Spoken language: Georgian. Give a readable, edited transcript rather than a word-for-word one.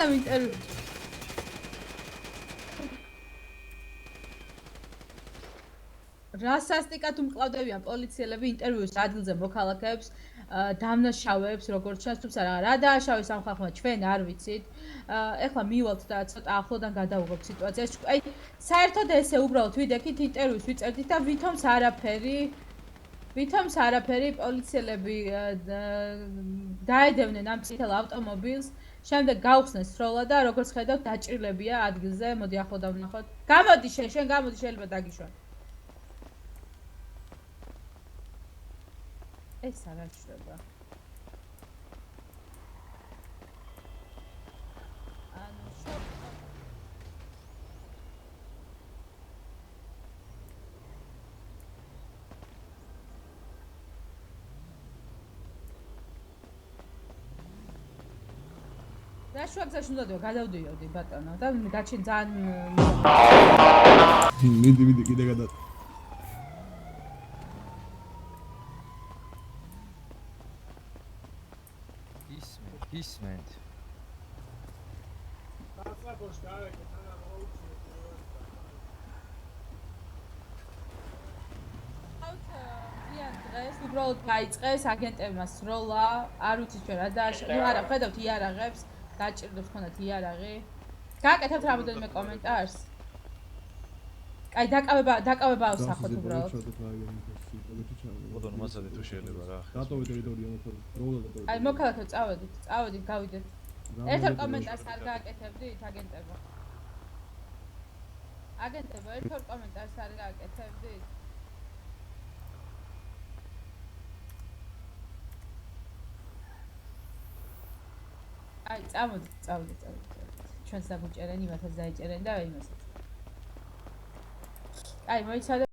მისცემ ინტერვიუ. რასასტიკად უმკლავდებიან პოლიციელები ინტერვიუს ადგილზე მოქალაქეებს, დამნაშავეებს, როგორც ჩანს, თუმცა რა დააშავეს ამ ხალხმა ჩვენ არ ვიცით. ეხლა მივალთ და ცოტა ახლოდან გადავუღებთ სიტუაციას. აი, საერთოდ ესე უბრალოდ ვიდექით ინტერვიუს ვიწერდით და ვითომს არაფერი პოლიციელები დაედევნენ ამ წითელ ავტომობილს, შემდეგ გაუხსნეს სროლა და როგორც ხედავთ დაჭრილებია ადგილზე. მოდი ახლოდან ვნახოთ. გამოდი შენ გამოდი, შეიძლება დაგიშვან. ეს არ აჩვევა. ანუ რა შუაგზაში უნდა გადავდიოდი ბატონო და გაჩენ ძალიან მიდი კიდე გადა ისმენთ დღეს უბრალოდ გაიწყეს აგენტებმა სროლა, არ ვიცი ჩვენ რა დააშავეს. არა, ხედავთ იარაღებს, დაჭირდებს ხონდათ იარაღი. გააკეთებთ რამოდენიმე კომენტარს. კაი, დაკავება ავსახოთ უბრალოდ. ბოდონ მასადი თუ შეიძლება რა. დატოვე ტერიტორია მოხდა. აი, მოქალაქე წავედით, გავიდეთ. ერთ კომენტარს არ გააკეთებდით აგენტებო. აგენტებო, ერთ კომენტარს არ გააკეთებდით. აი, წავედით. ჩვენს დაგუჭერენ, იმათაც დაიჭერენ და იმასაც. აი, მოიცადე